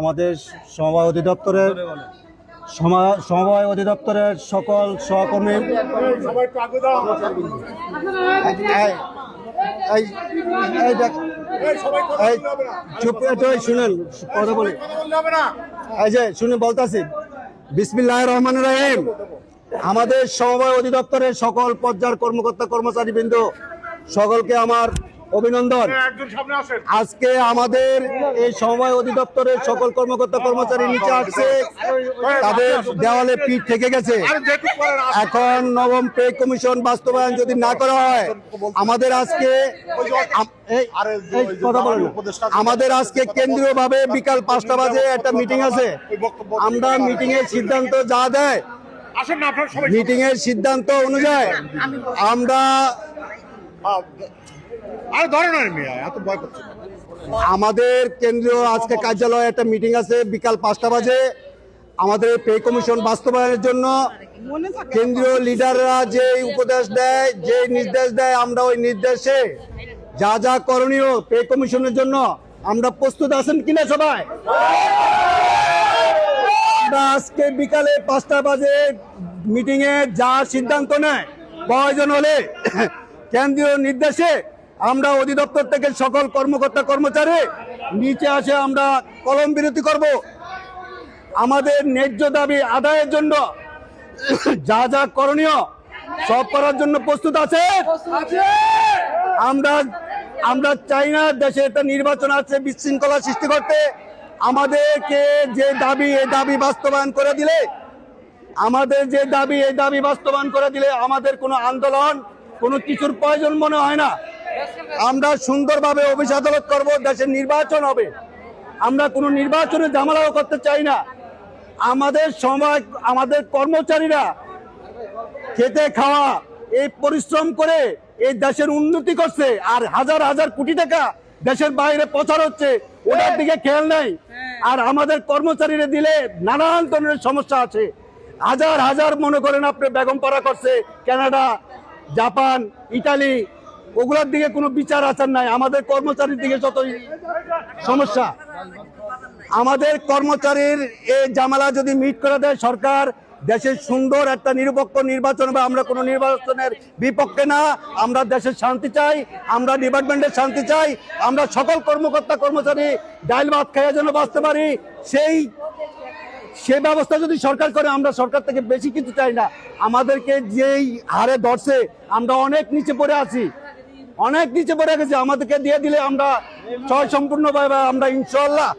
আমাদের সমবায় অধিদপ্তরের সকল সহকর্মী শুনেন কথা বলি শুনে বলতেছি বিসমিল্লাহির রহমানির রহিম। আমাদের সমবায় অধিদপ্তরের সকল পর্যায়ের কর্মকর্তা কর্মচারীবৃন্দ সকলকে আমার অভিনন্দন। আজকে আমাদের এই সমবায় অধিদপ্তরের সকল কর্মকর্তা কর্মচারী নিচে আসছে, তাদের দেওয়ালে পিঠ থেকে গেছে। এখন নবম পে কমিশন বাস্তবায়ন যদি না করা হয় আমাদের আজকে কেন্দ্রীয়ভাবে বিকাল 5টা বাজে একটা মিটিং আছে। আমরা মিটিং এর সিদ্ধান্ত যা দেয় মিটিং এর সিদ্ধান্ত অনুযায়ী আমরা আমাদের কেন্দ্রীয় আজকে কার্যালয়ে একটা মিটিং আছে বিকাল 5টা বাজে। আমাদের পে কমিশন বাস্তবায়নের জন্য কেন্দ্রীয় লিডাররা যে উপদেশ দেয়, যে নির্দেশ দেয়, আমরা ওই নির্দেশে যা যা করণীয় পে কমিশনের জন্য আমরা প্রস্তুত আছেন কিনা সবাই? আমরা আজকে বিকালে 5টা বাজে মিটিং এ যা সিদ্ধান্ত নেয়, প্রয়োজন হলে কেন্দ্রীয় নির্দেশে আমরা অধিদপ্তর থেকে সকল কর্মকর্তা কর্মচারী নিচে আসে আমরা কলম বিরতি করব। আমাদের ন্যায্য দাবি আদায়ের জন্য যা যা করণীয় সব করার জন্য প্রস্তুত আছে। আমরা চাই না দেশে একটা নির্বাচন আছে বিশৃঙ্খলা সৃষ্টি করতে। আমাদেরকে যে দাবি এই দাবি বাস্তবায়ন করে দিলে আমাদের কোনো আন্দোলন কোনো কিছুর প্রয়োজন মনে হয় না। আমরা সুন্দরভাবে অফিস আদালত করব, দেশের নির্বাচন হবে। আমরা কোনো নির্বাচনে ঝামেলাও করতে চাই না। আমাদের কর্মচারীরা খেতে খাওয়া এই পরিশ্রম করে এই দেশের উন্নতি করছে, আর হাজার হাজার কোটি টাকা দেশের বাইরে প্রচার হচ্ছে, ওটার দিকে খেয়াল নাই। আর আমাদের কর্মচারীরা দিলে নানান ধরনের সমস্যা আছে। হাজার হাজার মনে করেন আপনি বেগমপাড়া করছে, কানাডা, জাপান, ইটালি, ওগুলোর দিকে কোনো বিচার আচার নাই। আমাদের কর্মচারীর দিকে যত সমস্যা, আমাদের কর্মচারীর এই জামালা যদি মিট করে দেয় সরকার, দেশের সুন্দর একটা নিরপেক্ষ নির্বাচন হবে। আমরা কোনো নির্বাচনের বিপক্ষে না। আমরা দেশের শান্তি চাই, আমরা ডিপার্টমেন্টের শান্তি চাই। আমরা সকল কর্মকর্তা কর্মচারী ডাইল ভাত খাইয়া যেন বাঁচতে পারি, সে ব্যবস্থা যদি সরকার করে, আমরা সরকার থেকে বেশি কিছু চাই না। আমাদেরকে যেই হারে ধরছে আমরা অনেক নিচে পড়ে আছি, অনেক নিচে পড়ে গেছি। আমাদেরকে দিয়ে দিলে আমরা সম্পূর্ণভাবে আমরা ইনশাআল্লাহ